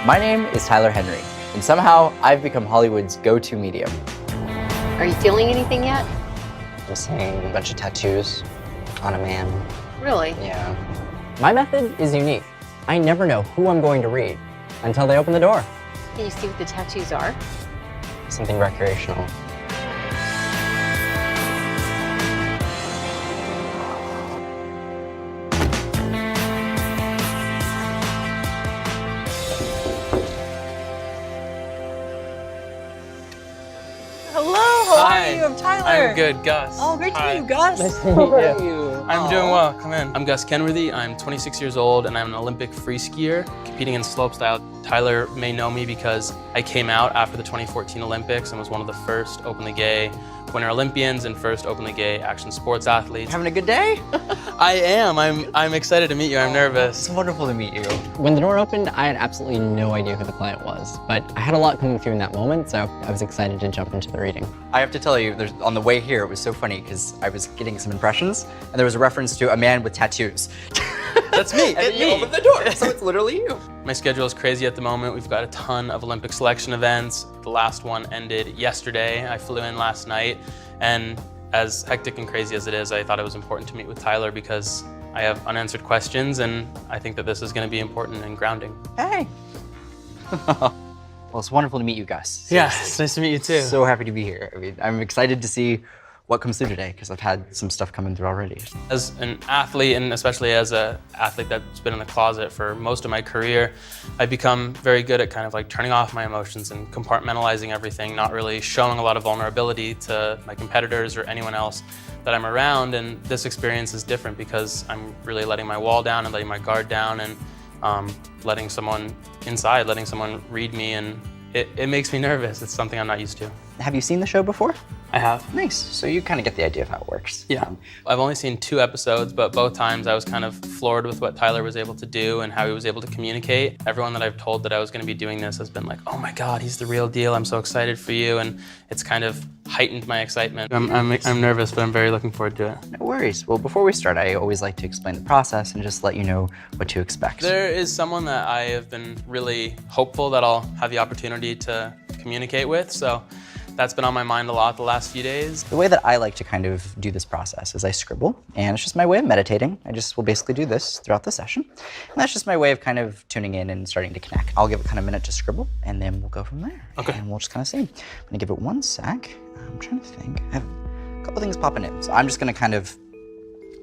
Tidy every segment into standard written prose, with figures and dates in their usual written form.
My name is Tyler Henry, and somehow I've become Hollywood's go-to medium. Are you feeling anything yet? I'm seeing a bunch of tattoos on a man. Really? Yeah. My method is unique. I never know who I'm going to read until they open the door. Can you see what the tattoos are? Something recreational. Hello, how are you? I'm Tyler. I'm good, Gus. Oh, great to Hi. meet you, Gus. Nice to meet you. I'm doing well, come in. I'm Gus Kenworthy, I'm 26 years old and I'm an Olympic free skier competing in slopestyle. Tyler may know me because I came out after the 2014 Olympics and was one of the first openly gay Winter Olympians and first openly gay action sports athletes. Having a good day? I am, I'm excited to meet you, I'm nervous. It's wonderful to meet you. When the door opened, I had absolutely no idea who the client was, but I had a lot coming through in that moment, so I was excited to jump into the reading. I have to tell you, on the way here, it was so funny because I was getting some impressions, and there was a reference to a man with tattoos. That's me, And then you opened the door, so it's literally you. My schedule is crazy at the moment. We've got a ton of Olympic selection events. The last one ended yesterday. I flew in last night, and as hectic and crazy as it is, I thought it was important to meet with Tyler because I have unanswered questions, and I think that this is going to be important and grounding. Hey. Well, it's wonderful to meet you, Gus. Yeah, it's nice to meet you too. So happy to be here. I mean, I'm excited to see what comes through today because I've had some stuff coming through already. As an athlete, and especially as an athlete that's been in the closet for most of my career, I've become very good at kind of like turning off my emotions and compartmentalizing everything, not really showing a lot of vulnerability to my competitors or anyone else that I'm around. And this experience is different because I'm really letting my wall down and letting my guard down and letting someone inside, letting someone read me, and it makes me nervous. It's something I'm not used to. Have you seen the show before? I have. Nice. So you kind of get the idea of how it works. Yeah. I've only seen 2 episodes, but both times I was kind of floored with what Tyler was able to do and how he was able to communicate. Everyone that I've told that I was going to be doing this has been like, oh my God, he's the real deal. I'm so excited for you. And it's kind of heightened my excitement. I'm nervous, but I'm very looking forward to it. No worries. Well, before we start, I always like to explain the process and just let you know what to expect. There is someone that I have been really hopeful that I'll have the opportunity to communicate with. So that's been on my mind a lot the last few days. The way that I like to kind of do this process is I scribble, and it's just my way of meditating. I just will basically do this throughout the session. And that's just my way of kind of tuning in and starting to connect. I'll give it kind of a minute to scribble, and then we'll go from there. Okay. And we'll just kind of see. I'm gonna give it 1 sec. I'm trying to think. I have a couple things popping in. So I'm just gonna kind of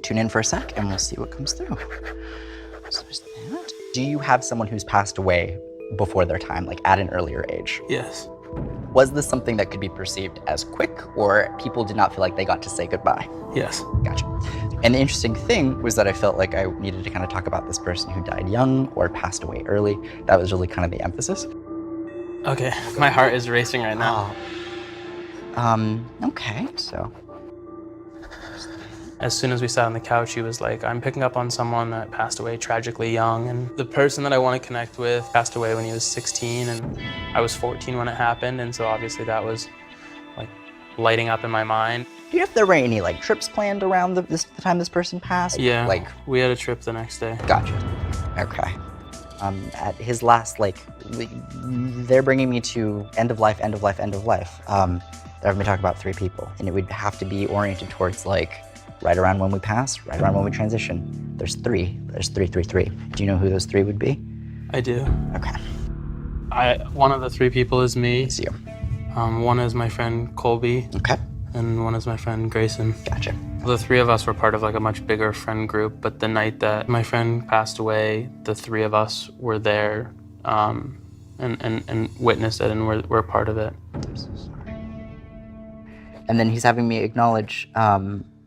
tune in for a sec, and we'll see what comes through. So there's that. Do you have someone who's passed away before their time, like at an earlier age? Yes. Was this something that could be perceived as quick, or people did not feel like they got to say goodbye? Yes. Gotcha. And the interesting thing was that I felt like I needed to kind of talk about this person who died young or passed away early. That was really kind of the emphasis. Okay, my heart is racing right now. Okay, so. As soon as we sat on the couch, he was like, I'm picking up on someone that passed away tragically young. And the person that I want to connect with passed away when he was 16, and I was 14 when it happened. And so obviously that was like lighting up in my mind. Do you know if there were any like trips planned around the time this person passed? Yeah, Like, we had a trip the next day. gotcha. Okay. At his last, like, they're bringing me to end of life, end of life, end of life. They're having me talk about 3 people, and it would have to be oriented towards like, right around when we pass, right around when we transition. There's 3. There's 3, 3, 3. Do you know who those 3 would be? I do. Okay. One of the 3 people is me. It's you. One is my friend Colby, Okay. and one is my friend Grayson. Gotcha. The 3 of us were part of like a much bigger friend group, but the night that my friend passed away, the 3 of us were there and witnessed it, and we're part of it. I'm so sorry. And then he's having me acknowledge,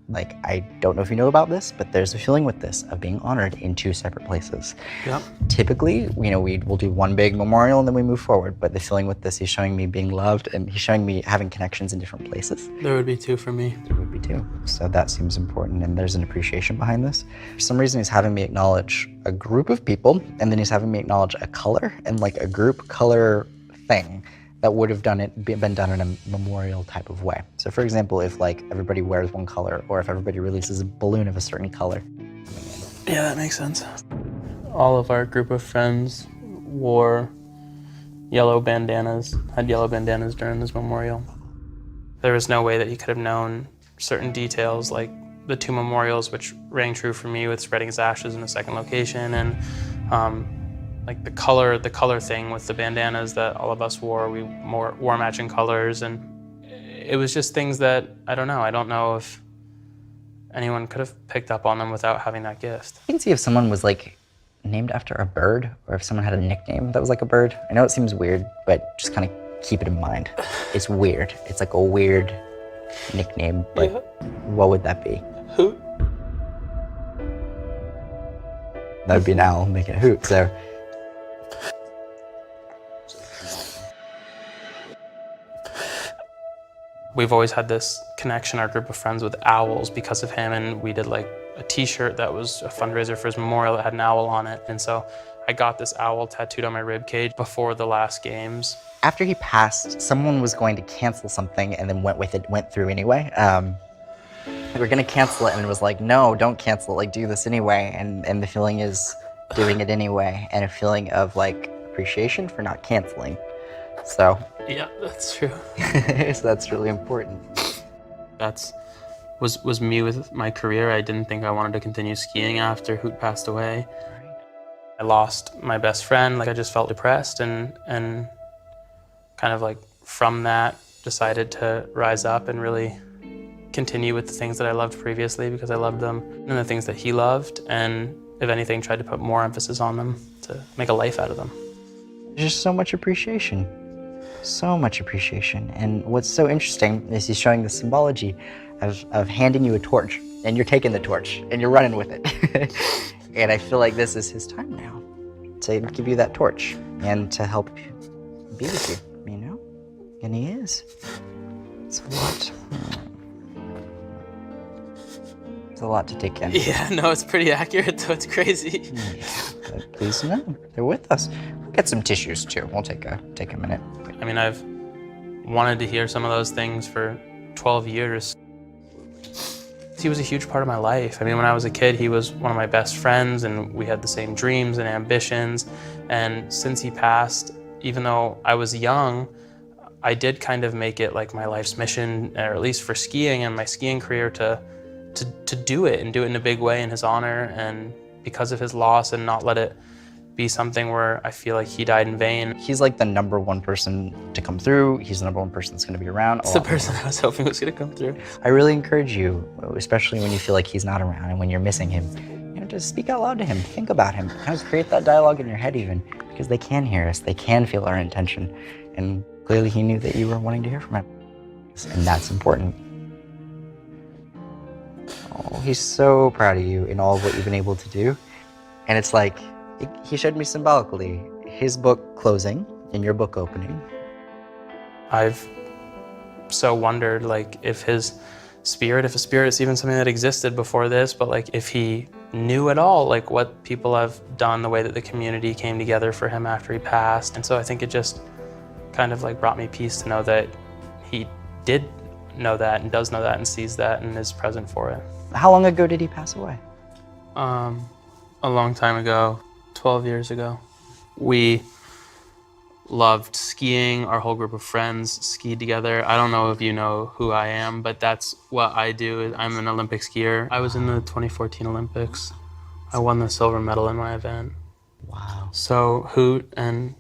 like, I don't know if you know about this, but there's a feeling with this of being honored in 2 separate places. Yep. Typically, you know, we'll do one big memorial and then we move forward. But the feeling with this, he's showing me being loved and he's showing me having connections in different places. There would be 2 for me. There would be 2. So that seems important, and there's an appreciation behind this. For some reason, he's having me acknowledge a group of people, and then he's having me acknowledge a color and like a group color thing that would have been done in a memorial type of way. So for example, if like everybody wears one color, or if everybody releases a balloon of a certain color. Yeah, that makes sense. All of our group of friends wore yellow bandanas, had yellow bandanas during his memorial. There was no way that he could have known certain details, like the two memorials, which rang true for me with spreading his ashes in a second location, and like the color thing with the bandanas that all of us wore. We wore matching colors, and it was just things that, I don't know if anyone could have picked up on them without having that gift. You can see if someone was like named after a bird, or if someone had a nickname that was like a bird. I know it seems weird, but just kind of keep it in mind. It's weird. It's like a weird nickname, but what would that be? Hoot. That would be an owl making a hoot, so. We've always had this connection, our group of friends, with owls because of him, and we did like a t-shirt that was a fundraiser for his memorial that had an owl on it. And so I got this owl tattooed on my rib cage before the last games. After he passed, someone was going to cancel something and then went through anyway. We were gonna cancel it and it was like, no, don't cancel it, like do this anyway. And the feeling is doing it anyway, and a feeling of like appreciation for not canceling. So. Yeah, that's true. So that's really important. That's was me with my career. I didn't think I wanted to continue skiing after Hoot passed away. I lost my best friend. Like, I just felt depressed, and kind of like from that decided to rise up and really continue with the things that I loved previously, because I loved them, and the things that he loved, and if anything, tried to put more emphasis on them to make a life out of them. There's just so much appreciation. So much appreciation. And what's so interesting is he's showing the symbology of handing you a torch, and you're taking the torch and you're running with it. And I feel like this is his time now to give you that torch and to help be with you, you know? And he is. It's a lot. It's a lot to take in. Yeah, no, it's pretty accurate, though. It's crazy. Yeah, but please know, they're with us. We'll get some tissues too. We'll take a minute. I mean, I've wanted to hear some of those things for 12 years. He was a huge part of my life. I mean, when I was a kid, he was one of my best friends, and we had the same dreams and ambitions. And since he passed, even though I was young, I did kind of make it like my life's mission, or at least for skiing and my skiing career, to do it, and do it in a big way in his honor, and because of his loss, and not let it be something where I feel like he died in vain. He's like the number 1 person to come through. He's the number 1 person that's going to be around. It's the person I was hoping was going to come through. I really encourage you, especially when you feel like he's not around and when you're missing him, you know, just speak out loud to him, think about him, kind of create that dialogue in your head even, because they can hear us, they can feel our intention, and clearly he knew that you were wanting to hear from him, and that's important. Oh, he's so proud of you in all of what you've been able to do, and it's like, he showed me symbolically his book closing and your book opening. I've so wondered, like, if a spirit is even something that existed before this, but like if he knew at all, like what people have done, the way that the community came together for him after he passed. And so I think it just kind of like brought me peace to know that he did know that and does know that and sees that and is present for it. How long ago did he pass away? A long time ago. 12 years ago. We loved skiing. Our whole group of friends skied together. I don't know if you know who I am, but that's what I do. I'm an Olympic skier. I was in the 2014 Olympics. I won the silver medal in my event. Wow. So Hoot and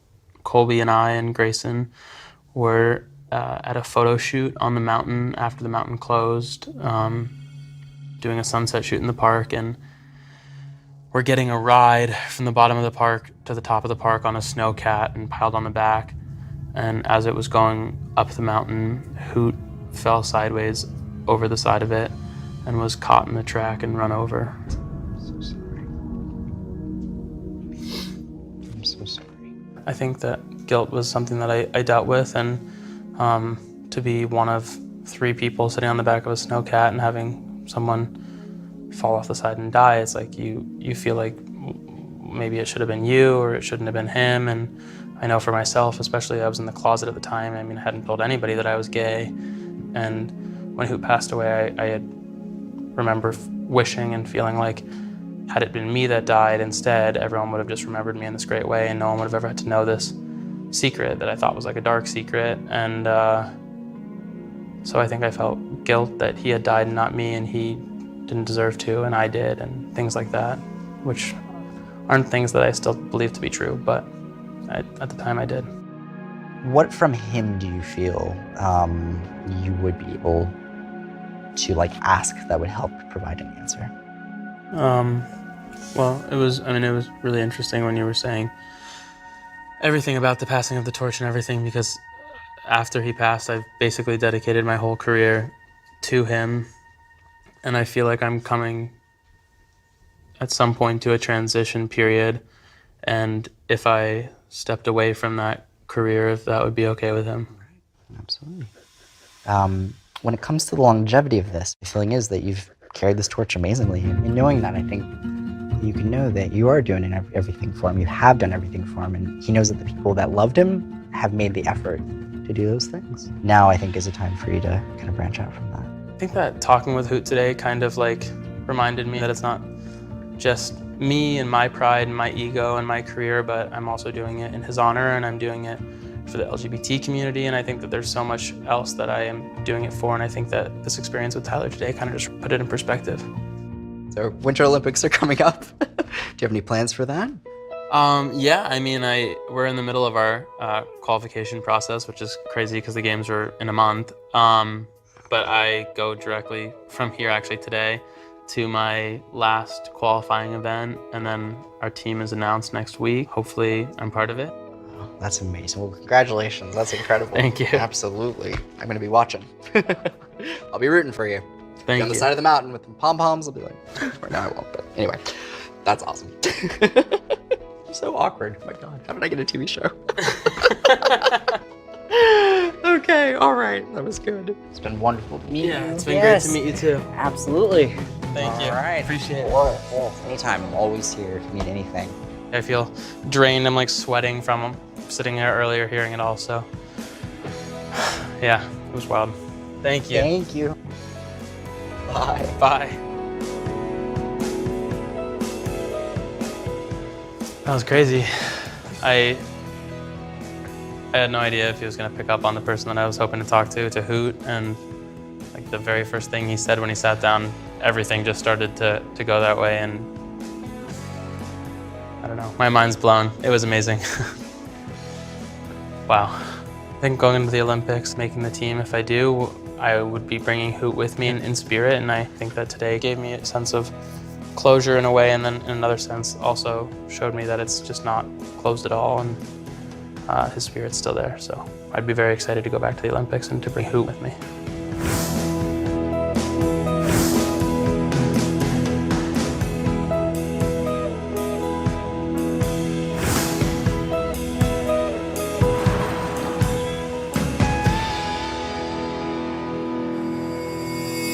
Colby and I and Grayson were at a photo shoot on the mountain after the mountain closed, doing a sunset shoot in the park, and we're getting a ride from the bottom of the park to the top of the park on a snowcat and piled on the back. And as it was going up the mountain, Hoot fell sideways over the side of it and was caught in the track and run over. I'm so sorry. I'm so sorry. I think that guilt was something that I dealt with, and to be one of 3 people sitting on the back of a snowcat and having someone fall off the side and die, it's like you feel like maybe it should have been you, or it shouldn't have been him. And I know for myself, especially, I was in the closet at the time. I mean, I hadn't told anybody that I was gay. And when Hoot passed away, I had remember wishing and feeling like, had it been me that died instead, everyone would have just remembered me in this great way, and no one would have ever had to know this. secret that I thought was like a dark secret. And so I think I felt guilt that he had died and not me, and he didn't deserve to, and I did, and things like that, which aren't things that I still believe to be true, but at the time I did. What from him do you feel you would be able to like ask that would help provide an answer? Well, it was really interesting when you were saying everything about the passing of the torch and everything, because after he passed, I've basically dedicated my whole career to him, and I feel like I'm coming at some point to a transition period, and if I stepped away from that career, if that would be okay with him. Absolutely. When it comes to the longevity of this, the feeling is that you've carried this torch amazingly, and knowing that, I think you can know that you are doing everything for him. You have done everything for him, and he knows that the people that loved him have made the effort to do those things. Now, I think, is a time for you to kind of branch out from that. I think that talking with Hoot today kind of like reminded me that it's not just me and my pride and my ego and my career, but I'm also doing it in his honor, and I'm doing it for the LGBT community, and I think that there's so much else that I am doing it for, and I think that this experience with Tyler today kind of just put it in perspective. So Winter Olympics are coming up. Do you have any plans for that? Yeah, I mean, we're in the middle of our qualification process, which is crazy because the games are in a month, but I go directly from here actually today to my last qualifying event, and then our team is announced next week. Hopefully I'm part of it. That's amazing. Well, congratulations. That's incredible. Thank you. Absolutely. I'm going to be watching. I'll be rooting for you. Thank Be on the you. side of the mountain with the pom-poms. I'll be like, or no, I won't. But anyway, that's awesome. So awkward. Oh my God. How did I get a TV show? Okay. All right. That was good. It's been wonderful to meet you. Yeah, it's been great to meet you too. Absolutely. Thank you. All right. Appreciate it. Well, anytime. I'm always here if you need anything. I feel drained. I'm like sweating from sitting there earlier hearing it all, so yeah, it was wild. Thank you. Thank you. Bye. Bye. That was crazy. I had no idea if he was going to pick up on the person that I was hoping to talk to Hoot, and like the very first thing he said when he sat down, everything just started to go that way, and I don't know, my mind's blown. It was amazing. Wow. I think going into the Olympics, making the team, if I do, I would be bringing Hoot with me in spirit, and I think that today gave me a sense of closure in a way, and then in another sense also showed me that it's just not closed at all, and his spirit's still there. So I'd be very excited to go back to the Olympics and to bring Hoot with me.